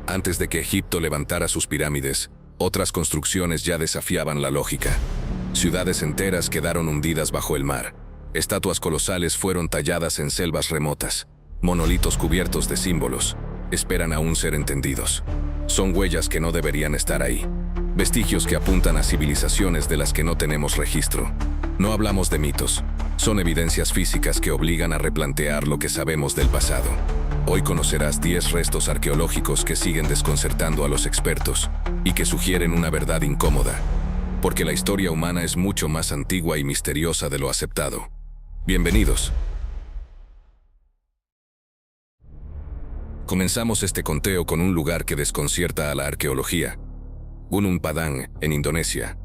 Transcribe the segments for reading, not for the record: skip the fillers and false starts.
Antes de que Egipto levantara sus pirámides, otras construcciones ya desafiaban la lógica. Ciudades enteras quedaron hundidas bajo el mar. Estatuas colosales fueron talladas en selvas remotas. Monolitos cubiertos de símbolos esperan aún ser entendidos. Son huellas que no deberían estar ahí. Vestigios que apuntan a civilizaciones de las que no tenemos registro. No hablamos de mitos. Son evidencias físicas que obligan a replantear lo que sabemos del pasado. Hoy conocerás 10 restos arqueológicos que siguen desconcertando a los expertos y que sugieren una verdad incómoda, porque la historia humana es mucho más antigua y misteriosa de lo aceptado. Bienvenidos. Comenzamos este conteo con un lugar que desconcierta a la arqueología: Gunung Padang, en Indonesia.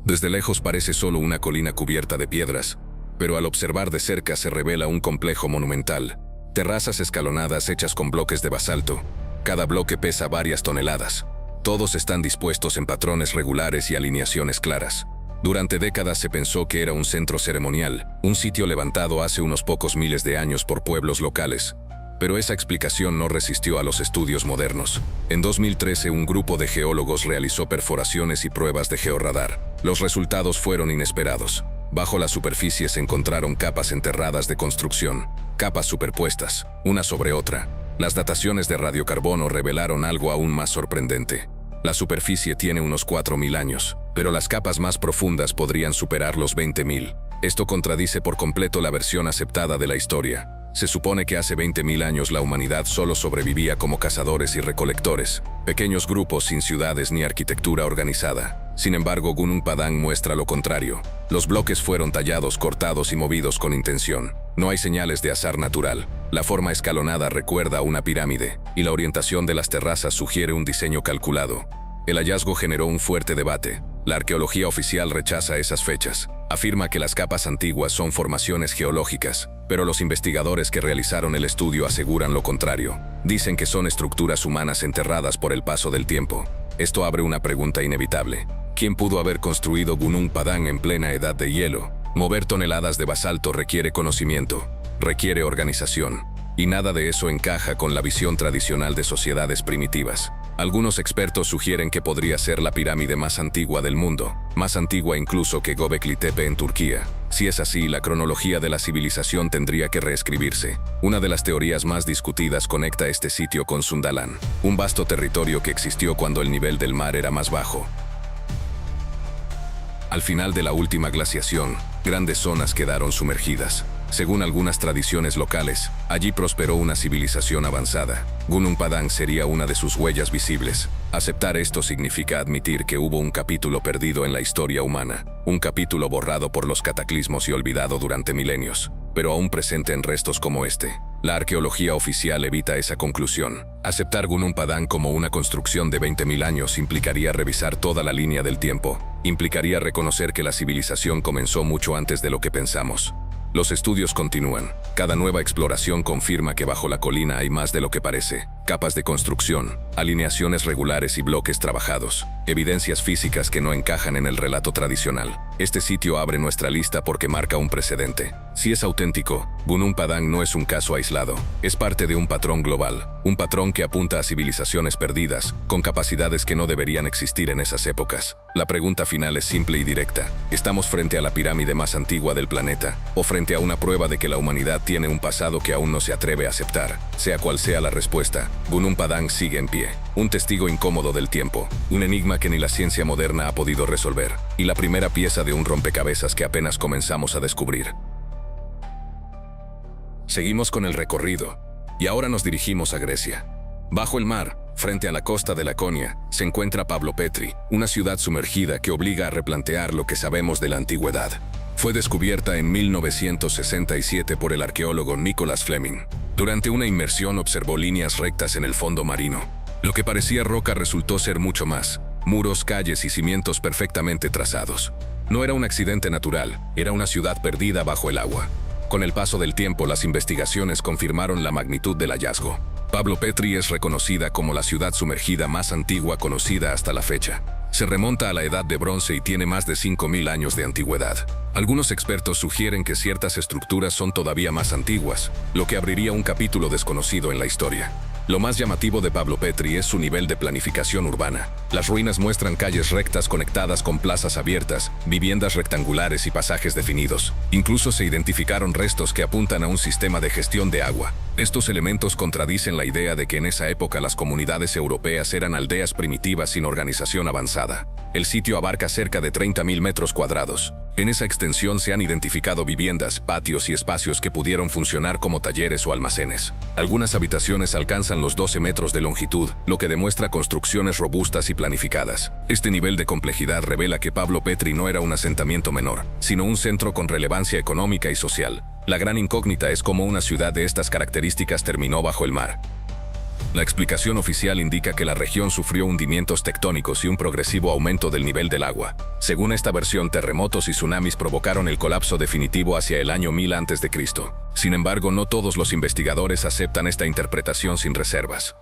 Desde lejos parece solo una colina cubierta de piedras, pero al observar de cerca se revela un complejo monumental. Terrazas escalonadas hechas con bloques de basalto. Cada bloque pesa varias toneladas. Todos están dispuestos en patrones regulares y alineaciones claras. Durante décadas se pensó que era un centro ceremonial, un sitio levantado hace unos pocos miles de años por pueblos locales. Pero esa explicación no resistió a los estudios modernos. En 2013 un grupo de geólogos realizó perforaciones y pruebas de georradar. Los resultados fueron inesperados. Bajo la superficie se encontraron capas enterradas de construcción, capas superpuestas, una sobre otra. Las dataciones de radiocarbono revelaron algo aún más sorprendente. La superficie tiene unos 4.000 años, pero las capas más profundas podrían superar los 20.000. Esto contradice por completo la versión aceptada de la historia. Se supone que hace 20.000 años la humanidad solo sobrevivía como cazadores y recolectores, pequeños grupos sin ciudades ni arquitectura organizada. Sin embargo, Gunung Padang muestra lo contrario. Los bloques fueron tallados, cortados y movidos con intención. No hay señales de azar natural. La forma escalonada recuerda a una pirámide, y la orientación de las terrazas sugiere un diseño calculado. El hallazgo generó un fuerte debate. La arqueología oficial rechaza esas fechas. Afirma que las capas antiguas son formaciones geológicas, pero los investigadores que realizaron el estudio aseguran lo contrario. Dicen que son estructuras humanas enterradas por el paso del tiempo. Esto abre una pregunta inevitable. ¿Quién pudo haber construido Gunung Padang en plena edad de hielo? Mover toneladas de basalto requiere conocimiento, requiere organización, y nada de eso encaja con la visión tradicional de sociedades primitivas. Algunos expertos sugieren que podría ser la pirámide más antigua del mundo, más antigua incluso que Göbekli Tepe en Turquía. Si es así, la cronología de la civilización tendría que reescribirse. Una de las teorías más discutidas conecta este sitio con Sundaland, un vasto territorio que existió cuando el nivel del mar era más bajo. Al final de la última glaciación, grandes zonas quedaron sumergidas. Según algunas tradiciones locales, allí prosperó una civilización avanzada. Gunung Padang sería una de sus huellas visibles. Aceptar esto significa admitir que hubo un capítulo perdido en la historia humana, un capítulo borrado por los cataclismos y olvidado durante milenios, pero aún presente en restos como este. La arqueología oficial evita esa conclusión. Aceptar Gunung Padang como una construcción de 20.000 años implicaría revisar toda la línea del tiempo. Implicaría reconocer que la civilización comenzó mucho antes de lo que pensamos. Los estudios continúan. Cada nueva exploración confirma que bajo la colina hay más de lo que parece. Capas de construcción, alineaciones regulares y bloques trabajados. Evidencias físicas que no encajan en el relato tradicional. Este sitio abre nuestra lista porque marca un precedente. Si es auténtico, Gunung Padang no es un caso aislado. Es parte de un patrón global. Un patrón que apunta a civilizaciones perdidas, con capacidades que no deberían existir en esas épocas. La pregunta final es simple y directa. ¿Estamos frente a la pirámide más antigua del planeta? ¿O frente a una prueba de que la humanidad tiene un pasado que aún no se atreve a aceptar? Sea cual sea la respuesta, Gunung Padang sigue en pie. Un testigo incómodo del tiempo. Un enigma que ni la ciencia moderna ha podido resolver. Y la primera pieza de un rompecabezas que apenas comenzamos a descubrir. Seguimos con el recorrido. Y ahora nos dirigimos a Grecia. Bajo el mar, frente a la costa de Laconia, se encuentra Pavlopetri, una ciudad sumergida que obliga a replantear lo que sabemos de la antigüedad. Fue descubierta en 1967 por el arqueólogo Nicholas Fleming. Durante una inmersión observó líneas rectas en el fondo marino. Lo que parecía roca resultó ser mucho más: muros, calles y cimientos perfectamente trazados. No era un accidente natural, era una ciudad perdida bajo el agua. Con el paso del tiempo, las investigaciones confirmaron la magnitud del hallazgo. Pavlopetri es reconocida como la ciudad sumergida más antigua conocida hasta la fecha. Se remonta a la Edad de Bronce y tiene más de 5.000 años de antigüedad. Algunos expertos sugieren que ciertas estructuras son todavía más antiguas, lo que abriría un capítulo desconocido en la historia. Lo más llamativo de Pablo Petri es su nivel de planificación urbana. Las ruinas muestran calles rectas conectadas con plazas abiertas, viviendas rectangulares y pasajes definidos. Incluso se identificaron restos que apuntan a un sistema de gestión de agua. Estos elementos contradicen la idea de que en esa época las comunidades europeas eran aldeas primitivas sin organización avanzada. El sitio abarca cerca de 30.000 metros cuadrados. En esa extensión se han identificado viviendas, patios y espacios que pudieron funcionar como talleres o almacenes. Algunas habitaciones alcanzan los 12 metros de longitud, lo que demuestra construcciones robustas y planificadas. Este nivel de complejidad revela que Pablo Petri no era un asentamiento menor, sino un centro con relevancia económica y social. La gran incógnita es cómo una ciudad de estas características terminó bajo el mar. La explicación oficial indica que la región sufrió hundimientos tectónicos y un progresivo aumento del nivel del agua. Según esta versión, terremotos y tsunamis provocaron el colapso definitivo hacia el año 1000 a.C. Sin embargo, no todos los investigadores aceptan esta interpretación sin reservas.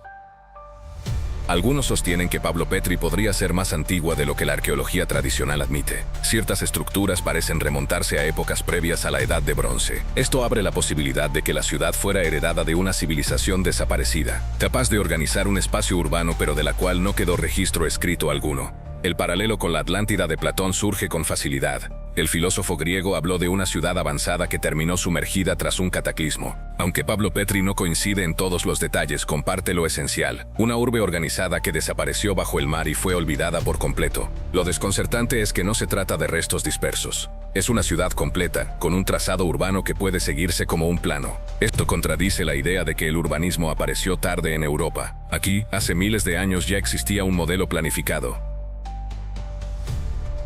Algunos sostienen que Pablo Petri podría ser más antigua de lo que la arqueología tradicional admite. Ciertas estructuras parecen remontarse a épocas previas a la Edad de Bronce. Esto abre la posibilidad de que la ciudad fuera heredada de una civilización desaparecida, capaz de organizar un espacio urbano pero de la cual no quedó registro escrito alguno. El paralelo con la Atlántida de Platón surge con facilidad. El filósofo griego habló de una ciudad avanzada que terminó sumergida tras un cataclismo. Aunque Pablo Petri no coincide en todos los detalles, comparte lo esencial: una urbe organizada que desapareció bajo el mar y fue olvidada por completo. Lo desconcertante es que no se trata de restos dispersos. Es una ciudad completa, con un trazado urbano que puede seguirse como un plano. Esto contradice la idea de que el urbanismo apareció tarde en Europa. Aquí, hace miles de años ya existía un modelo planificado.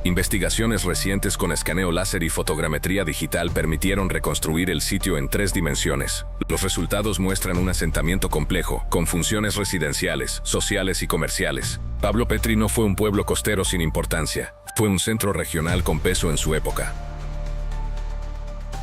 Investigaciones recientes con escaneo láser y fotogrametría digital permitieron reconstruir el sitio en 3 dimensiones. Los resultados muestran un asentamiento complejo, con funciones residenciales, sociales y comerciales. Pablo Petri no fue un pueblo costero sin importancia, fue un centro regional con peso en su época.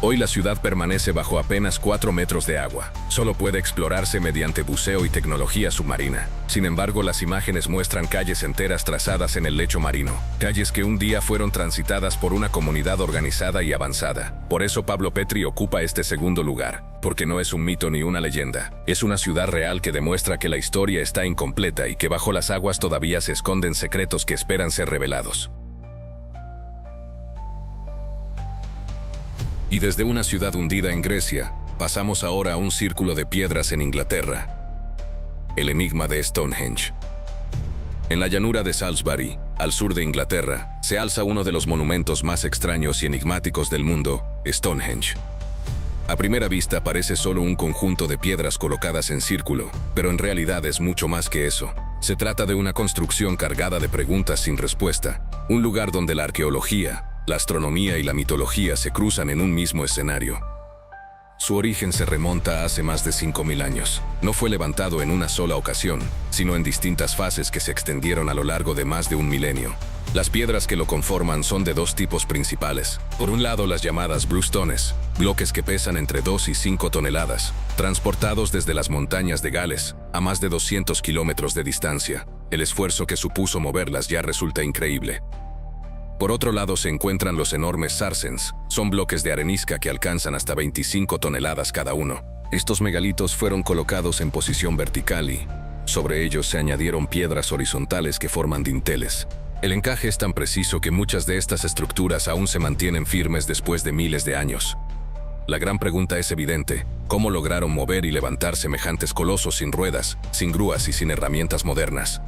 Hoy la ciudad permanece bajo apenas 4 metros de agua. Solo puede explorarse mediante buceo y tecnología submarina. Sin embargo, las imágenes muestran calles enteras trazadas en el lecho marino. Calles que un día fueron transitadas por una comunidad organizada y avanzada. Por eso Pablo Petri ocupa este segundo lugar. Porque no es un mito ni una leyenda. Es una ciudad real que demuestra que la historia está incompleta y que bajo las aguas todavía se esconden secretos que esperan ser revelados. Y desde una ciudad hundida en Grecia, pasamos ahora a un círculo de piedras en Inglaterra. El enigma de Stonehenge. En la llanura de Salisbury, al sur de Inglaterra, se alza uno de los monumentos más extraños y enigmáticos del mundo, Stonehenge. A primera vista parece solo un conjunto de piedras colocadas en círculo, pero en realidad es mucho más que eso. Se trata de una construcción cargada de preguntas sin respuesta, un lugar donde la arqueología, la astronomía y la mitología se cruzan en un mismo escenario. Su origen se remonta a hace más de 5.000 años. No fue levantado en una sola ocasión, sino en distintas fases que se extendieron a lo largo de más de un milenio. Las piedras que lo conforman son de 2 tipos principales. Por un lado, las llamadas bluestones, bloques que pesan entre 2 y 5 toneladas, transportados desde las montañas de Gales, a más de 200 kilómetros de distancia. El esfuerzo que supuso moverlas ya resulta increíble. Por otro lado se encuentran los enormes sarsens. Son bloques de arenisca que alcanzan hasta 25 toneladas cada uno. Estos megalitos fueron colocados en posición vertical y, sobre ellos se añadieron piedras horizontales que forman dinteles. El encaje es tan preciso que muchas de estas estructuras aún se mantienen firmes después de miles de años. La gran pregunta es evidente: ¿cómo lograron mover y levantar semejantes colosos sin ruedas, sin grúas y sin herramientas modernas?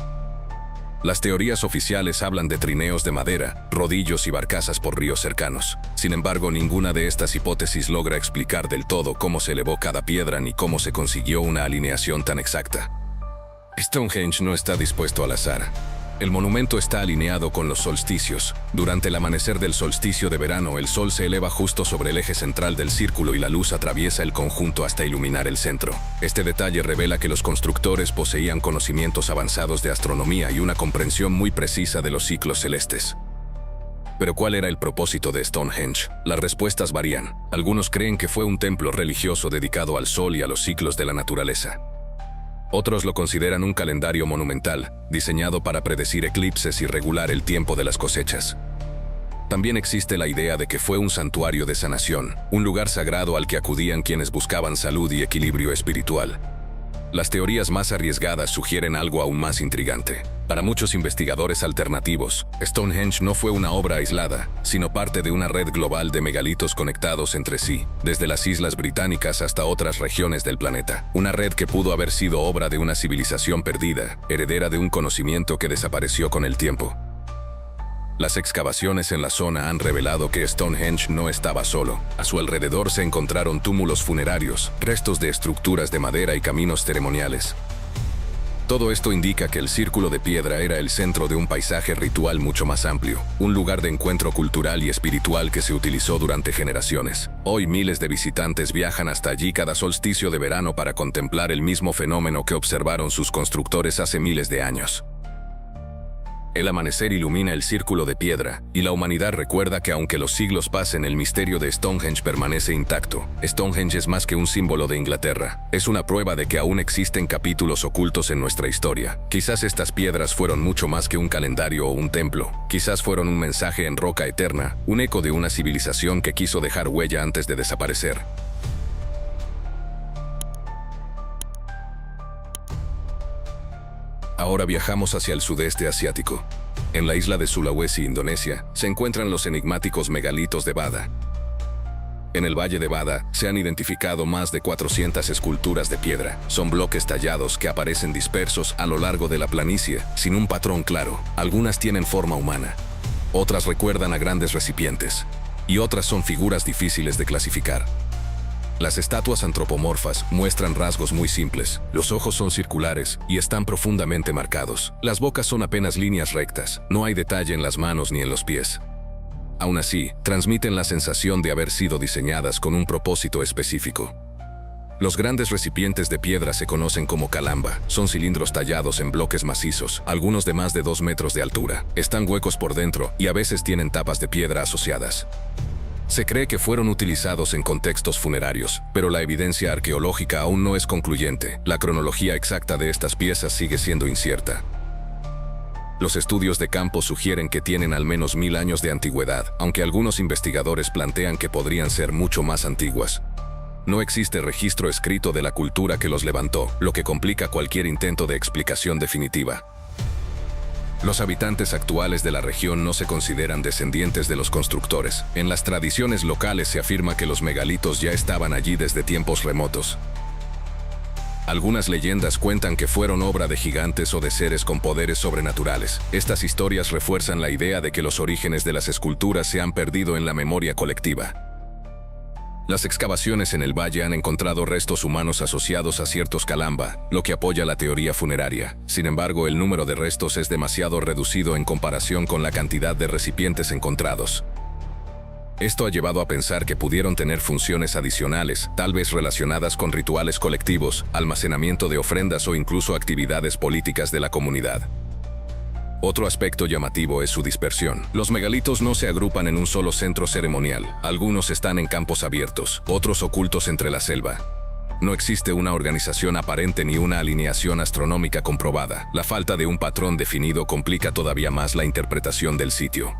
Las teorías oficiales hablan de trineos de madera, rodillos y barcazas por ríos cercanos. Sin embargo, ninguna de estas hipótesis logra explicar del todo cómo se elevó cada piedra ni cómo se consiguió una alineación tan exacta. Stonehenge no está dispuesto al azar. El monumento está alineado con los solsticios. Durante el amanecer del solsticio de verano, el sol se eleva justo sobre el eje central del círculo y la luz atraviesa el conjunto hasta iluminar el centro. Este detalle revela que los constructores poseían conocimientos avanzados de astronomía y una comprensión muy precisa de los ciclos celestes. Pero ¿cuál era el propósito de Stonehenge? Las respuestas varían. Algunos creen que fue un templo religioso dedicado al sol y a los ciclos de la naturaleza. Otros lo consideran un calendario monumental, diseñado para predecir eclipses y regular el tiempo de las cosechas. También existe la idea de que fue un santuario de sanación, un lugar sagrado al que acudían quienes buscaban salud y equilibrio espiritual. Las teorías más arriesgadas sugieren algo aún más intrigante. Para muchos investigadores alternativos, Stonehenge no fue una obra aislada, sino parte de una red global de megalitos conectados entre sí, desde las Islas Británicas hasta otras regiones del planeta. Una red que pudo haber sido obra de una civilización perdida, heredera de un conocimiento que desapareció con el tiempo. Las excavaciones en la zona han revelado que Stonehenge no estaba solo. A su alrededor se encontraron túmulos funerarios, restos de estructuras de madera y caminos ceremoniales. Todo esto indica que el Círculo de Piedra era el centro de un paisaje ritual mucho más amplio, un lugar de encuentro cultural y espiritual que se utilizó durante generaciones. Hoy miles de visitantes viajan hasta allí cada solsticio de verano para contemplar el mismo fenómeno que observaron sus constructores hace miles de años. El amanecer ilumina el Círculo de Piedra, y la humanidad recuerda que aunque los siglos pasen, el misterio de Stonehenge permanece intacto. Stonehenge es más que un símbolo de Inglaterra. Es una prueba de que aún existen capítulos ocultos en nuestra historia. Quizás estas piedras fueron mucho más que un calendario o un templo. Quizás fueron un mensaje en roca eterna, un eco de una civilización que quiso dejar huella antes de desaparecer. Ahora viajamos hacia el sudeste asiático. En la isla de Sulawesi, Indonesia, se encuentran los enigmáticos megalitos de Bada. En el Valle de Bada se han identificado más de 400 esculturas de piedra. Son bloques tallados que aparecen dispersos a lo largo de la planicie, sin un patrón claro. Algunas tienen forma humana, otras recuerdan a grandes recipientes, y otras son figuras difíciles de clasificar. Las estatuas antropomorfas muestran rasgos muy simples. Los ojos son circulares y están profundamente marcados. Las bocas son apenas líneas rectas. No hay detalle en las manos ni en los pies. Aún así, transmiten la sensación de haber sido diseñadas con un propósito específico. Los grandes recipientes de piedra se conocen como calamba. Son cilindros tallados en bloques macizos, algunos de más de 2 metros de altura. Están huecos por dentro y a veces tienen tapas de piedra asociadas. Se cree que fueron utilizados en contextos funerarios, pero la evidencia arqueológica aún no es concluyente. La cronología exacta de estas piezas sigue siendo incierta. Los estudios de campo sugieren que tienen al menos 1000 años de antigüedad, aunque algunos investigadores plantean que podrían ser mucho más antiguas. No existe registro escrito de la cultura que los levantó, lo que complica cualquier intento de explicación definitiva. Los habitantes actuales de la región no se consideran descendientes de los constructores. En las tradiciones locales se afirma que los megalitos ya estaban allí desde tiempos remotos. Algunas leyendas cuentan que fueron obra de gigantes o de seres con poderes sobrenaturales. Estas historias refuerzan la idea de que los orígenes de las esculturas se han perdido en la memoria colectiva. Las excavaciones en el valle han encontrado restos humanos asociados a ciertos calamba, lo que apoya la teoría funeraria. Sin embargo, el número de restos es demasiado reducido en comparación con la cantidad de recipientes encontrados. Esto ha llevado a pensar que pudieron tener funciones adicionales, tal vez relacionadas con rituales colectivos, almacenamiento de ofrendas o incluso actividades políticas de la comunidad. Otro aspecto llamativo es su dispersión. Los megalitos no se agrupan en un solo centro ceremonial. Algunos están en campos abiertos, otros ocultos entre la selva. No existe una organización aparente ni una alineación astronómica comprobada. La falta de un patrón definido complica todavía más la interpretación del sitio.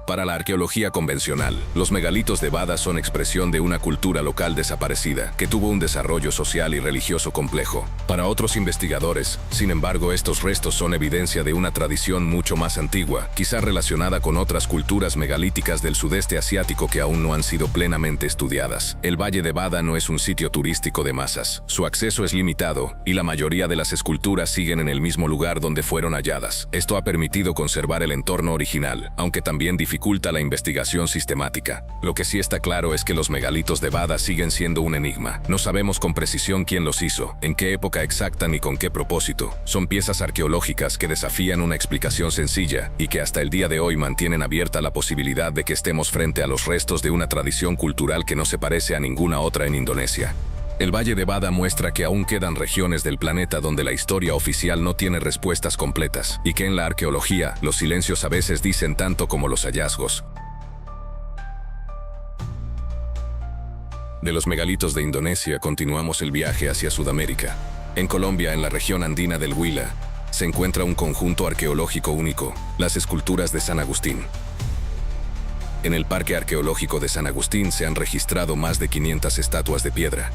Para la arqueología convencional, los megalitos de Bada son expresión de una cultura local desaparecida, que tuvo un desarrollo social y religioso complejo. Para otros investigadores, sin embargo, estos restos son evidencia de una tradición mucho más antigua, quizá relacionada con otras culturas megalíticas del sudeste asiático que aún no han sido plenamente estudiadas. El Valle de Bada no es un sitio turístico de masas. Su acceso es limitado, y la mayoría de las esculturas siguen en el mismo lugar donde fueron halladas. Esto ha permitido conservar el entorno original, aunque también dificulta la investigación sistemática. Lo que sí está claro es que los megalitos de Bada siguen siendo un enigma. No sabemos con precisión quién los hizo, en qué época exacta ni con qué propósito. Son piezas arqueológicas que desafían una explicación sencilla y que hasta el día de hoy mantienen abierta la posibilidad de que estemos frente a los restos de una tradición cultural que no se parece a ninguna otra en Indonesia. El Valle de Bada muestra que aún quedan regiones del planeta donde la historia oficial no tiene respuestas completas, y que en la arqueología, los silencios a veces dicen tanto como los hallazgos. De los megalitos de Indonesia continuamos el viaje hacia Sudamérica. En Colombia, en la región andina del Huila, se encuentra un conjunto arqueológico único, las esculturas de San Agustín. En el Parque Arqueológico de San Agustín se han registrado más de 500 estatuas de piedra.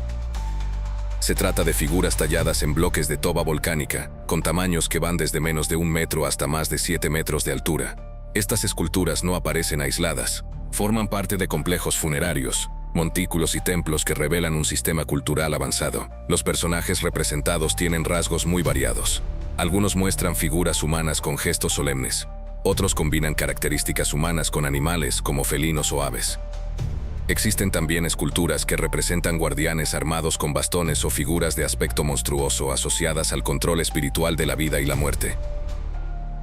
Se trata de figuras talladas en bloques de toba volcánica, con tamaños que van desde menos de 1 metro hasta más de 7 metros de altura. Estas esculturas no aparecen aisladas. Forman parte de complejos funerarios, montículos y templos que revelan un sistema cultural avanzado. Los personajes representados tienen rasgos muy variados. Algunos muestran figuras humanas con gestos solemnes. Otros combinan características humanas con animales como felinos o aves. Existen también esculturas que representan guardianes armados con bastones o figuras de aspecto monstruoso asociadas al control espiritual de la vida y la muerte.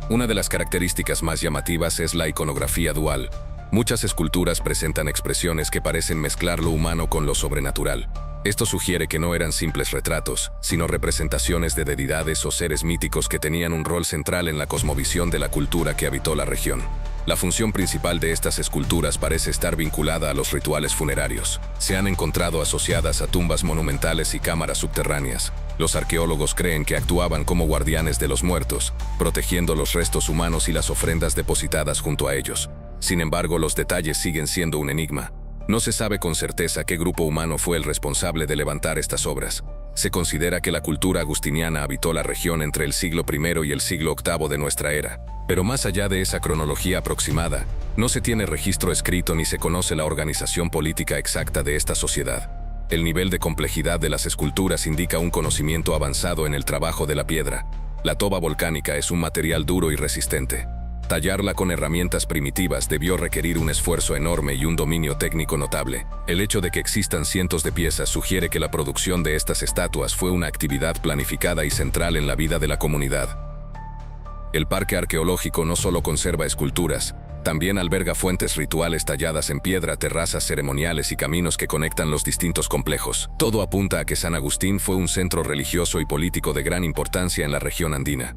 Una de las características más llamativas es la iconografía dual. Muchas esculturas presentan expresiones que parecen mezclar lo humano con lo sobrenatural. Esto sugiere que no eran simples retratos, sino representaciones de deidades o seres míticos que tenían un rol central en la cosmovisión de la cultura que habitó la región. La función principal de estas esculturas parece estar vinculada a los rituales funerarios. Se han encontrado asociadas a tumbas monumentales y cámaras subterráneas. Los arqueólogos creen que actuaban como guardianes de los muertos, protegiendo los restos humanos y las ofrendas depositadas junto a ellos. Sin embargo, los detalles siguen siendo un enigma. No se sabe con certeza qué grupo humano fue el responsable de levantar estas obras. Se considera que la cultura agustiniana habitó la región entre el siglo I y el siglo VIII de nuestra era. Pero más allá de esa cronología aproximada, no se tiene registro escrito ni se conoce la organización política exacta de esta sociedad. El nivel de complejidad de las esculturas indica un conocimiento avanzado en el trabajo de la piedra. La toba volcánica es un material duro y resistente. Tallarla con herramientas primitivas debió requerir un esfuerzo enorme y un dominio técnico notable. El hecho de que existan cientos de piezas sugiere que la producción de estas estatuas fue una actividad planificada y central en la vida de la comunidad. El parque arqueológico no solo conserva esculturas, también alberga fuentes rituales talladas en piedra, terrazas ceremoniales y caminos que conectan los distintos complejos. Todo apunta a que San Agustín fue un centro religioso y político de gran importancia en la región andina.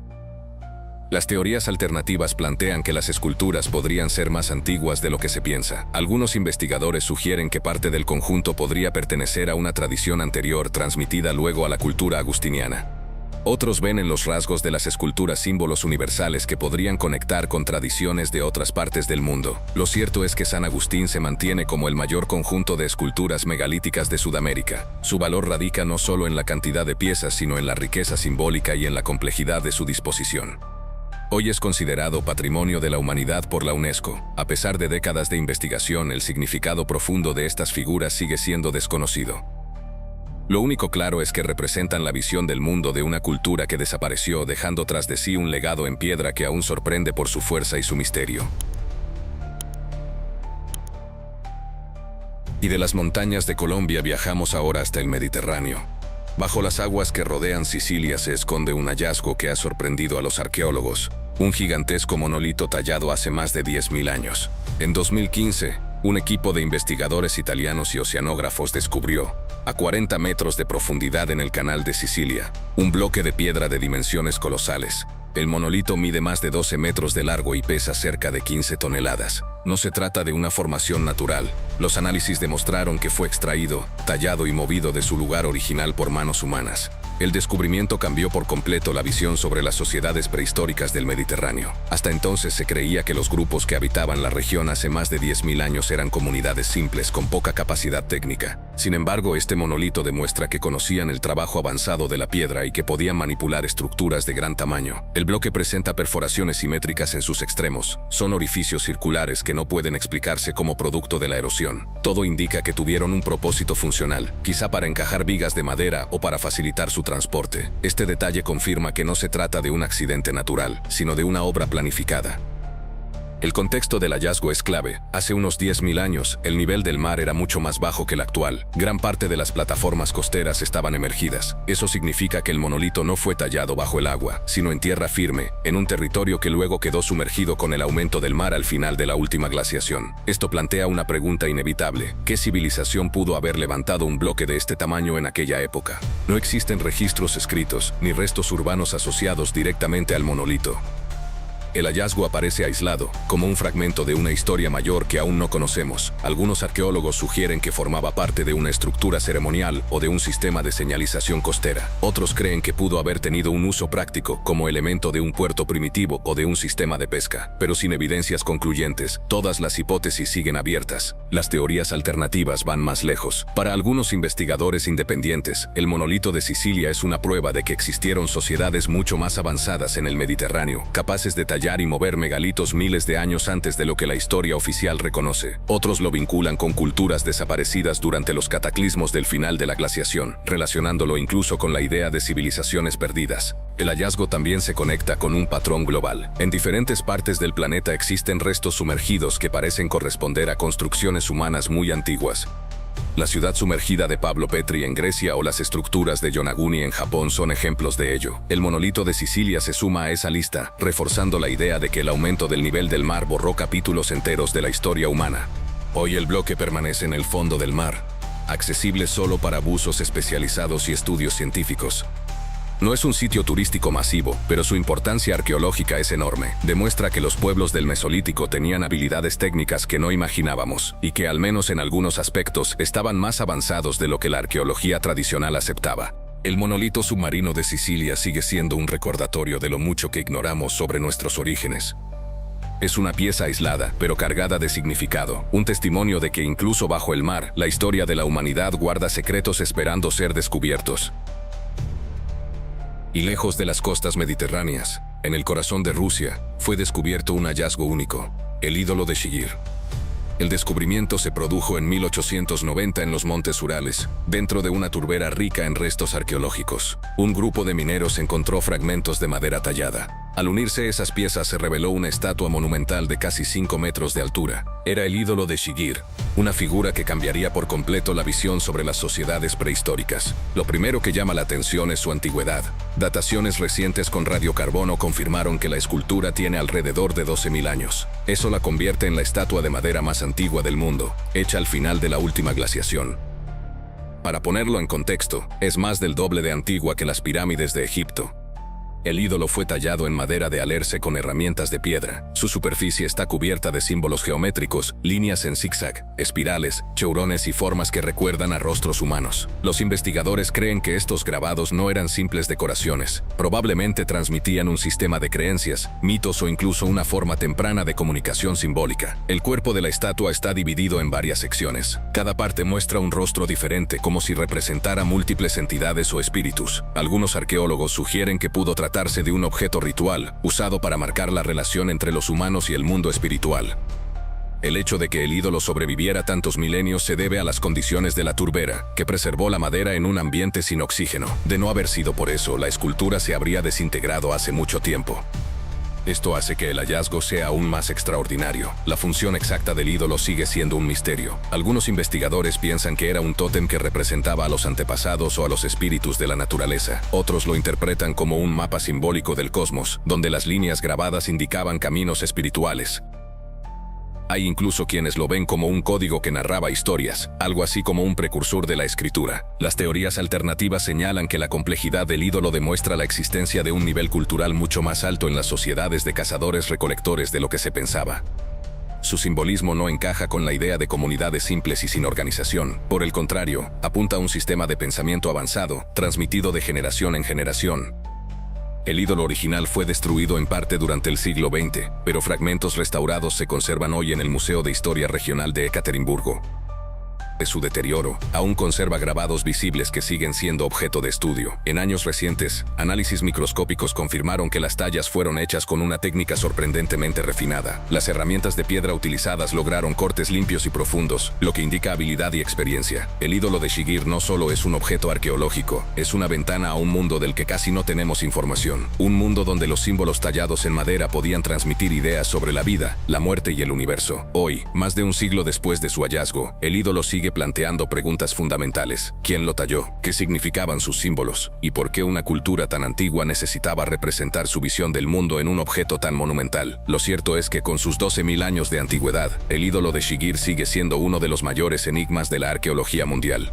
Las teorías alternativas plantean que las esculturas podrían ser más antiguas de lo que se piensa. Algunos investigadores sugieren que parte del conjunto podría pertenecer a una tradición anterior transmitida luego a la cultura agustiniana. Otros ven en los rasgos de las esculturas símbolos universales que podrían conectar con tradiciones de otras partes del mundo. Lo cierto es que San Agustín se mantiene como el mayor conjunto de esculturas megalíticas de Sudamérica. Su valor radica no solo en la cantidad de piezas, sino en la riqueza simbólica y en la complejidad de su disposición. Hoy es considerado Patrimonio de la Humanidad por la UNESCO. A pesar de décadas de investigación, el significado profundo de estas figuras sigue siendo desconocido. Lo único claro es que representan la visión del mundo de una cultura que desapareció, dejando tras de sí un legado en piedra que aún sorprende por su fuerza y su misterio. Y de las montañas de Colombia viajamos ahora hasta el Mediterráneo. Bajo las aguas que rodean Sicilia se esconde un hallazgo que ha sorprendido a los arqueólogos, un gigantesco monolito tallado hace más de 10.000 años. En 2015, un equipo de investigadores italianos y oceanógrafos descubrió, a 40 metros de profundidad en el canal de Sicilia, un bloque de piedra de dimensiones colosales. El monolito mide más de 12 metros de largo y pesa cerca de 15 toneladas. No se trata de una formación natural. Los análisis demostraron que fue extraído, tallado y movido de su lugar original por manos humanas. El descubrimiento cambió por completo la visión sobre las sociedades prehistóricas del Mediterráneo. Hasta entonces se creía que los grupos que habitaban la región hace más de 10.000 años eran comunidades simples con poca capacidad técnica. Sin embargo, este monolito demuestra que conocían el trabajo avanzado de la piedra y que podían manipular estructuras de gran tamaño. El bloque presenta perforaciones simétricas en sus extremos. Son orificios circulares que no pueden explicarse como producto de la erosión. Todo indica que tuvieron un propósito funcional, quizá para encajar vigas de madera o para facilitar su transporte. Este detalle confirma que no se trata de un accidente natural, sino de una obra planificada. El contexto del hallazgo es clave. Hace unos 10.000 años, el nivel del mar era mucho más bajo que el actual. Gran parte de las plataformas costeras estaban emergidas. Eso significa que el monolito no fue tallado bajo el agua, sino en tierra firme, en un territorio que luego quedó sumergido con el aumento del mar al final de la última glaciación. Esto plantea una pregunta inevitable. ¿Qué civilización pudo haber levantado un bloque de este tamaño en aquella época? No existen registros escritos, ni restos urbanos asociados directamente al monolito. El hallazgo aparece aislado, como un fragmento de una historia mayor que aún no conocemos. Algunos arqueólogos sugieren que formaba parte de una estructura ceremonial o de un sistema de señalización costera. Otros creen que pudo haber tenido un uso práctico, como elemento de un puerto primitivo o de un sistema de pesca. Pero sin evidencias concluyentes, todas las hipótesis siguen abiertas. Las teorías alternativas van más lejos. Para algunos investigadores independientes, el monolito de Sicilia es una prueba de que existieron sociedades mucho más avanzadas en el Mediterráneo, capaces de tallar y mover megalitos miles de años antes de lo que la historia oficial reconoce. Otros lo vinculan con culturas desaparecidas durante los cataclismos del final de la glaciación, relacionándolo incluso con la idea de civilizaciones perdidas. El hallazgo también se conecta con un patrón global. En diferentes partes del planeta existen restos sumergidos que parecen corresponder a construcciones humanas muy antiguas. La ciudad sumergida de Pablo Petri en Grecia o las estructuras de Yonaguni en Japón son ejemplos de ello. El monolito de Sicilia se suma a esa lista, reforzando la idea de que el aumento del nivel del mar borró capítulos enteros de la historia humana. Hoy el bloque permanece en el fondo del mar, accesible solo para buzos especializados y estudios científicos. No es un sitio turístico masivo, pero su importancia arqueológica es enorme. Demuestra que los pueblos del Mesolítico tenían habilidades técnicas que no imaginábamos, y que al menos en algunos aspectos estaban más avanzados de lo que la arqueología tradicional aceptaba. El monolito submarino de Sicilia sigue siendo un recordatorio de lo mucho que ignoramos sobre nuestros orígenes. Es una pieza aislada, pero cargada de significado, un testimonio de que incluso bajo el mar, la historia de la humanidad guarda secretos esperando ser descubiertos. Y lejos de las costas mediterráneas, en el corazón de Rusia, fue descubierto un hallazgo único, el ídolo de Shigir. El descubrimiento se produjo en 1890 en los Montes Urales, dentro de una turbera rica en restos arqueológicos. Un grupo de mineros encontró fragmentos de madera tallada. Al unirse esas piezas se reveló una estatua monumental de casi 5 metros de altura. Era el ídolo de Shigir, una figura que cambiaría por completo la visión sobre las sociedades prehistóricas. Lo primero que llama la atención es su antigüedad. Dataciones recientes con radiocarbono confirmaron que la escultura tiene alrededor de 12.000 años. Eso la convierte en la estatua de madera más antigua del mundo, hecha al final de la última glaciación. Para ponerlo en contexto, es más del doble de antigua que las pirámides de Egipto. El ídolo fue tallado en madera de alerce con herramientas de piedra. Su superficie está cubierta de símbolos geométricos, líneas en zigzag, espirales, cheurones y formas que recuerdan a rostros humanos. Los investigadores creen que estos grabados no eran simples decoraciones. Probablemente transmitían un sistema de creencias, mitos o incluso una forma temprana de comunicación simbólica. El cuerpo de la estatua está dividido en varias secciones. Cada parte muestra un rostro diferente, como si representara múltiples entidades o espíritus. Algunos arqueólogos sugieren que pudo tratarse de un objeto ritual, usado para marcar la relación entre los humanos y el mundo espiritual. El hecho de que el ídolo sobreviviera tantos milenios se debe a las condiciones de la turbera, que preservó la madera en un ambiente sin oxígeno. De no haber sido por eso, la escultura se habría desintegrado hace mucho tiempo. Esto hace que el hallazgo sea aún más extraordinario. La función exacta del ídolo sigue siendo un misterio. Algunos investigadores piensan que era un tótem que representaba a los antepasados o a los espíritus de la naturaleza. Otros lo interpretan como un mapa simbólico del cosmos, donde las líneas grabadas indicaban caminos espirituales. Hay incluso quienes lo ven como un código que narraba historias, algo así como un precursor de la escritura. Las teorías alternativas señalan que la complejidad del ídolo demuestra la existencia de un nivel cultural mucho más alto en las sociedades de cazadores-recolectores de lo que se pensaba. Su simbolismo no encaja con la idea de comunidades simples y sin organización. Por el contrario, apunta a un sistema de pensamiento avanzado, transmitido de generación en generación. El ídolo original fue destruido en parte durante el siglo XX, pero fragmentos restaurados se conservan hoy en el Museo de Historia Regional de Ekaterimburgo. De su deterioro, aún conserva grabados visibles que siguen siendo objeto de estudio. En años recientes, análisis microscópicos confirmaron que las tallas fueron hechas con una técnica sorprendentemente refinada. Las herramientas de piedra utilizadas lograron cortes limpios y profundos, lo que indica habilidad y experiencia. El ídolo de Shigir no solo es un objeto arqueológico, es una ventana a un mundo del que casi no tenemos información. Un mundo donde los símbolos tallados en madera podían transmitir ideas sobre la vida, la muerte y el universo. Hoy, más de un siglo después de su hallazgo, el ídolo sigue planteando preguntas fundamentales. ¿Quién lo talló? ¿Qué significaban sus símbolos? ¿Y por qué una cultura tan antigua necesitaba representar su visión del mundo en un objeto tan monumental? Lo cierto es que con sus 12.000 años de antigüedad, el ídolo de Shigir sigue siendo uno de los mayores enigmas de la arqueología mundial.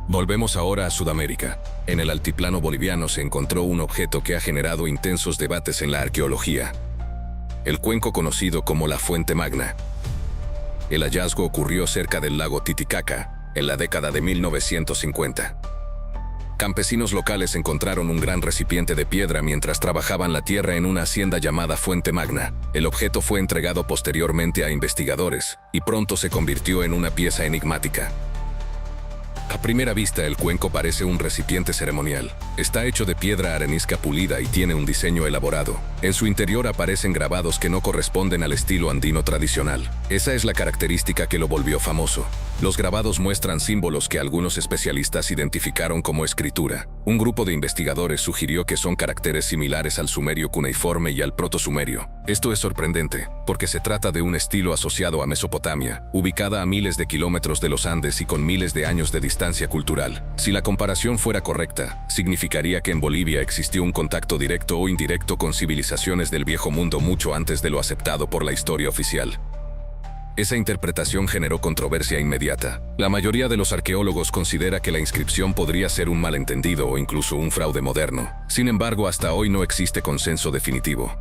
Volvemos ahora a Sudamérica. En el altiplano boliviano se encontró un objeto que ha generado intensos debates en la arqueología. El cuenco conocido como la Fuente Magna. El hallazgo ocurrió cerca del lago Titicaca, en la década de 1950. Campesinos locales encontraron un gran recipiente de piedra mientras trabajaban la tierra en una hacienda llamada Fuente Magna. El objeto fue entregado posteriormente a investigadores, y pronto se convirtió en una pieza enigmática. A primera vista, el cuenco parece un recipiente ceremonial. Está hecho de piedra arenisca pulida y tiene un diseño elaborado. En su interior aparecen grabados que no corresponden al estilo andino tradicional. Esa es la característica que lo volvió famoso. Los grabados muestran símbolos que algunos especialistas identificaron como escritura. Un grupo de investigadores sugirió que son caracteres similares al sumerio cuneiforme y al protosumerio. Esto es sorprendente, porque se trata de un estilo asociado a Mesopotamia, ubicada a miles de kilómetros de los Andes y con miles de años de distancia cultural. Si la comparación fuera correcta, significaría que en Bolivia existió un contacto directo o indirecto con civilizaciones del Viejo Mundo mucho antes de lo aceptado por la historia oficial. Esa interpretación generó controversia inmediata. La mayoría de los arqueólogos considera que la inscripción podría ser un malentendido o incluso un fraude moderno. Sin embargo, hasta hoy no existe consenso definitivo.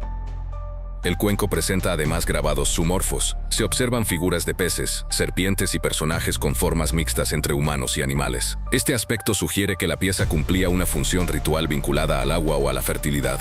El cuenco presenta además grabados zoomorfos. Se observan figuras de peces, serpientes y personajes con formas mixtas entre humanos y animales. Este aspecto sugiere que la pieza cumplía una función ritual vinculada al agua o a la fertilidad.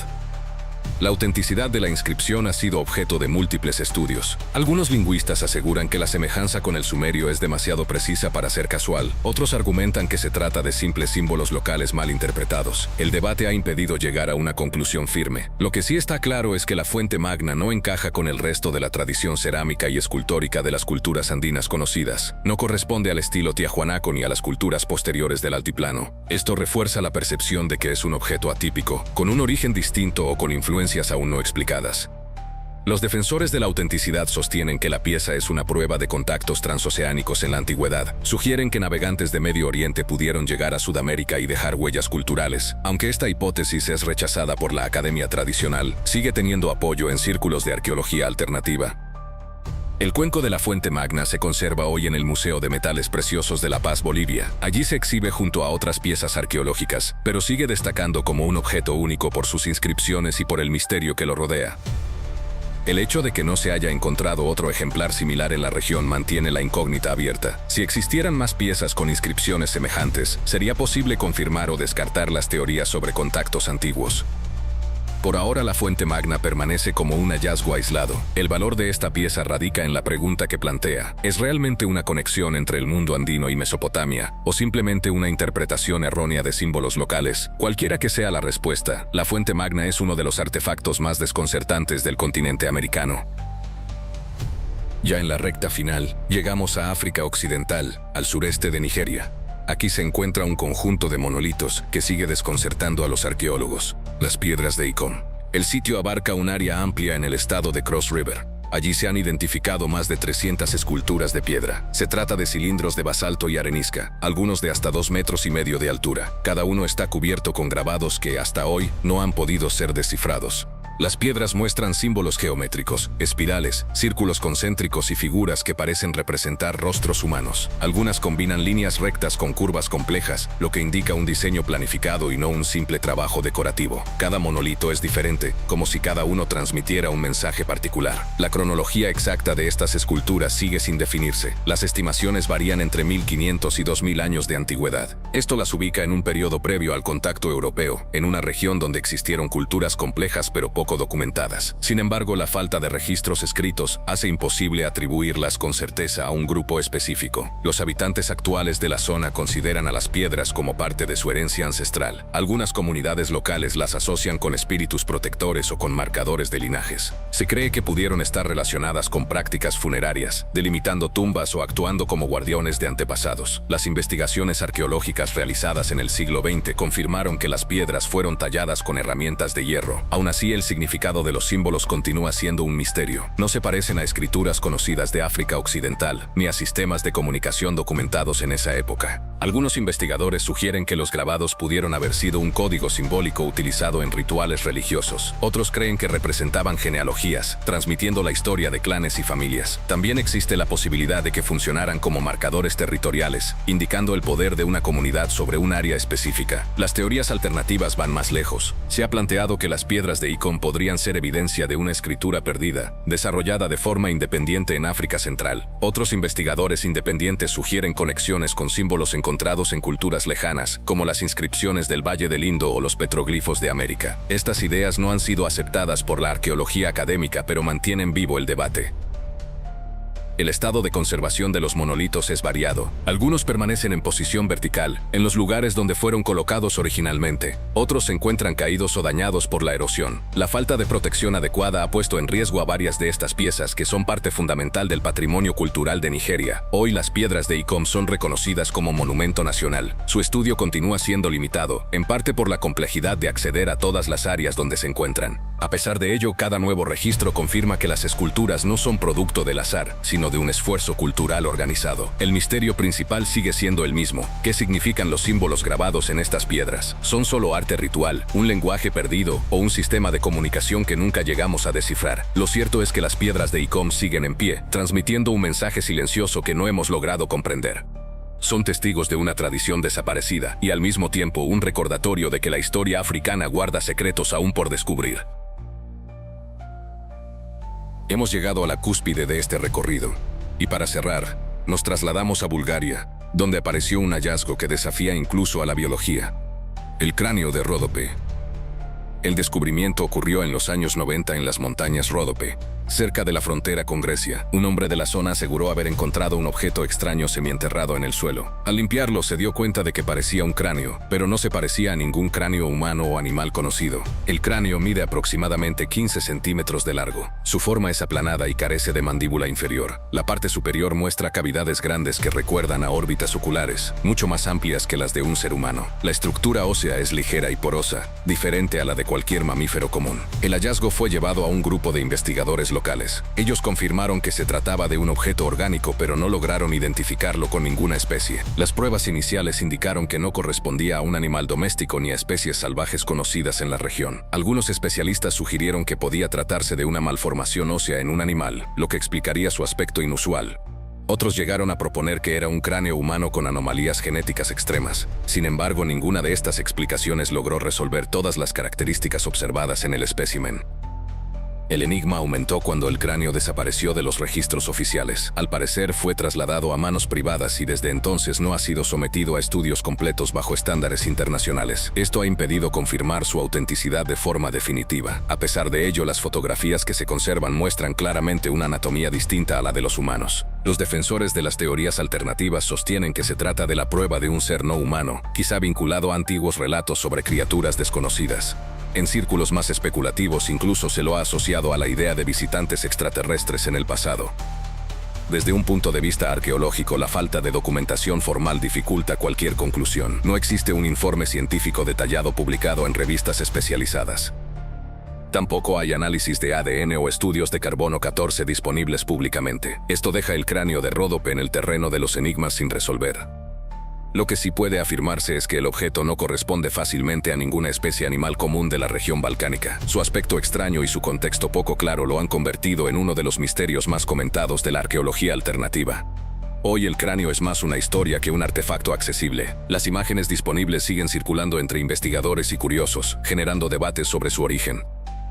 La autenticidad de la inscripción ha sido objeto de múltiples estudios. Algunos lingüistas aseguran que la semejanza con el sumerio es demasiado precisa para ser casual. Otros argumentan que se trata de simples símbolos locales mal interpretados. El debate ha impedido llegar a una conclusión firme. Lo que sí está claro es que la Fuente Magna no encaja con el resto de la tradición cerámica y escultórica de las culturas andinas conocidas. No corresponde al estilo tiahuanaco ni a las culturas posteriores del altiplano. Esto refuerza la percepción de que es un objeto atípico, con un origen distinto o con influencias aún no explicadas. Los defensores de la autenticidad sostienen que la pieza es una prueba de contactos transoceánicos en la antigüedad. Sugieren que navegantes de Medio Oriente pudieron llegar a Sudamérica y dejar huellas culturales. Aunque esta hipótesis es rechazada por la academia tradicional, sigue teniendo apoyo en círculos de arqueología alternativa. El cuenco de la Fuente Magna se conserva hoy en el Museo de Metales Preciosos de La Paz, Bolivia. Allí se exhibe junto a otras piezas arqueológicas, pero sigue destacando como un objeto único por sus inscripciones y por el misterio que lo rodea. El hecho de que no se haya encontrado otro ejemplar similar en la región mantiene la incógnita abierta. Si existieran más piezas con inscripciones semejantes, sería posible confirmar o descartar las teorías sobre contactos antiguos. Por ahora, la Fuente Magna permanece como un hallazgo aislado. El valor de esta pieza radica en la pregunta que plantea: ¿es realmente una conexión entre el mundo andino y Mesopotamia, o simplemente una interpretación errónea de símbolos locales? Cualquiera que sea la respuesta, la Fuente Magna es uno de los artefactos más desconcertantes del continente americano. Ya en la recta final, llegamos a África Occidental, al sureste de Nigeria. Aquí se encuentra un conjunto de monolitos que sigue desconcertando a los arqueólogos: las piedras de Icón. El sitio abarca un área amplia en el estado de Cross River. Allí se han identificado más de 300 esculturas de piedra. Se trata de cilindros de basalto y arenisca, algunos de hasta 2,5 metros de altura. Cada uno está cubierto con grabados que hasta hoy no han podido ser descifrados. Las piedras muestran símbolos geométricos, espirales, círculos concéntricos y figuras que parecen representar rostros humanos. Algunas combinan líneas rectas con curvas complejas, lo que indica un diseño planificado y no un simple trabajo decorativo. Cada monolito es diferente, como si cada uno transmitiera un mensaje particular. La cronología exacta de estas esculturas sigue sin definirse. Las estimaciones varían entre 1500 y 2000 años de antigüedad. Esto las ubica en un periodo previo al contacto europeo, en una región donde existieron culturas complejas pero poco documentadas. Sin embargo, la falta de registros escritos hace imposible atribuirlas con certeza a un grupo específico. Los habitantes actuales de la zona consideran a las piedras como parte de su herencia ancestral. Algunas comunidades locales las asocian con espíritus protectores o con marcadores de linajes. Se cree que pudieron estar relacionadas con prácticas funerarias, delimitando tumbas o actuando como guardianes de antepasados. Las investigaciones arqueológicas realizadas en el siglo XX confirmaron que las piedras fueron talladas con herramientas de hierro. Aún así, el significado de los símbolos continúa siendo un misterio. No se parecen a escrituras conocidas de África Occidental, ni a sistemas de comunicación documentados en esa época. Algunos investigadores sugieren que los grabados pudieron haber sido un código simbólico utilizado en rituales religiosos. Otros creen que representaban genealogías, transmitiendo la historia de clanes y familias. También existe la posibilidad de que funcionaran como marcadores territoriales, indicando el poder de una comunidad sobre un área específica. Las teorías alternativas van más lejos. Se ha planteado que las piedras de Icom podrían ser evidencia de una escritura perdida, desarrollada de forma independiente en África Central. Otros investigadores independientes sugieren conexiones con símbolos encontrados en culturas lejanas, como las inscripciones del Valle del Indo o los petroglifos de América. Estas ideas no han sido aceptadas por la arqueología académica, pero mantienen vivo el debate. El estado de conservación de los monolitos es variado. Algunos permanecen en posición vertical, en los lugares donde fueron colocados originalmente. Otros se encuentran caídos o dañados por la erosión. La falta de protección adecuada ha puesto en riesgo a varias de estas piezas que son parte fundamental del patrimonio cultural de Nigeria. Hoy las piedras de Icom son reconocidas como monumento nacional. Su estudio continúa siendo limitado, en parte por la complejidad de acceder a todas las áreas donde se encuentran. A pesar de ello, cada nuevo registro confirma que las esculturas no son producto del azar, sino de un esfuerzo cultural organizado. El misterio principal sigue siendo el mismo. ¿Qué significan los símbolos grabados en estas piedras? ¿Son solo arte ritual, un lenguaje perdido o un sistema de comunicación que nunca llegamos a descifrar? Lo cierto es que las piedras de Icom siguen en pie, transmitiendo un mensaje silencioso que no hemos logrado comprender. Son testigos de una tradición desaparecida y al mismo tiempo un recordatorio de que la historia africana guarda secretos aún por descubrir. Hemos llegado a la cúspide de este recorrido, y para cerrar, nos trasladamos a Bulgaria, donde apareció un hallazgo que desafía incluso a la biología: el cráneo de Ródope. El descubrimiento ocurrió en los años 90 en las montañas Ródope, cerca de la frontera con Grecia. Un hombre de la zona aseguró haber encontrado un objeto extraño semienterrado en el suelo. Al limpiarlo se dio cuenta de que parecía un cráneo, pero no se parecía a ningún cráneo humano o animal conocido. El cráneo mide aproximadamente 15 centímetros de largo. Su forma es aplanada y carece de mandíbula inferior. La parte superior muestra cavidades grandes que recuerdan a órbitas oculares, mucho más amplias que las de un ser humano. La estructura ósea es ligera y porosa, diferente a la de cualquier mamífero común. El hallazgo fue llevado a un grupo de investigadores locales. Ellos confirmaron que se trataba de un objeto orgánico, pero no lograron identificarlo con ninguna especie. Las pruebas iniciales indicaron que no correspondía a un animal doméstico ni a especies salvajes conocidas en la región. Algunos especialistas sugirieron que podía tratarse de una malformación ósea en un animal, lo que explicaría su aspecto inusual. Otros llegaron a proponer que era un cráneo humano con anomalías genéticas extremas. Sin embargo, ninguna de estas explicaciones logró resolver todas las características observadas en el espécimen. El enigma aumentó cuando el cráneo desapareció de los registros oficiales. Al parecer fue trasladado a manos privadas y desde entonces no ha sido sometido a estudios completos bajo estándares internacionales. Esto ha impedido confirmar su autenticidad de forma definitiva. A pesar de ello, las fotografías que se conservan muestran claramente una anatomía distinta a la de los humanos. Los defensores de las teorías alternativas sostienen que se trata de la prueba de un ser no humano, quizá vinculado a antiguos relatos sobre criaturas desconocidas. En círculos más especulativos incluso se lo ha asociado a la idea de visitantes extraterrestres en el pasado. Desde un punto de vista arqueológico, la falta de documentación formal dificulta cualquier conclusión. No existe un informe científico detallado publicado en revistas especializadas. Tampoco hay análisis de ADN o estudios de carbono 14 disponibles públicamente. Esto deja el cráneo de Ródope en el terreno de los enigmas sin resolver. Lo que sí puede afirmarse es que el objeto no corresponde fácilmente a ninguna especie animal común de la región balcánica. Su aspecto extraño y su contexto poco claro lo han convertido en uno de los misterios más comentados de la arqueología alternativa. Hoy el cráneo es más una historia que un artefacto accesible. Las imágenes disponibles siguen circulando entre investigadores y curiosos, generando debates sobre su origen.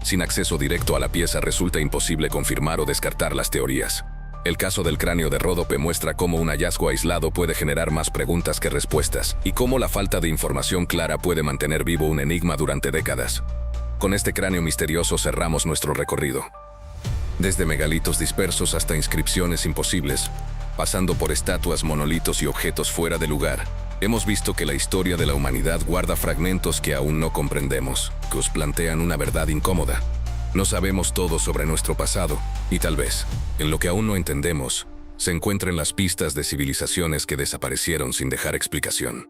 Sin acceso directo a la pieza resulta imposible confirmar o descartar las teorías. El caso del cráneo de Ródope muestra cómo un hallazgo aislado puede generar más preguntas que respuestas, y cómo la falta de información clara puede mantener vivo un enigma durante décadas. Con este cráneo misterioso cerramos nuestro recorrido. Desde megalitos dispersos hasta inscripciones imposibles, pasando por estatuas, monolitos y objetos fuera de lugar, hemos visto que la historia de la humanidad guarda fragmentos que aún no comprendemos, que os plantean una verdad incómoda. No sabemos todo sobre nuestro pasado, y tal vez, en lo que aún no entendemos, se encuentren las pistas de civilizaciones que desaparecieron sin dejar explicación.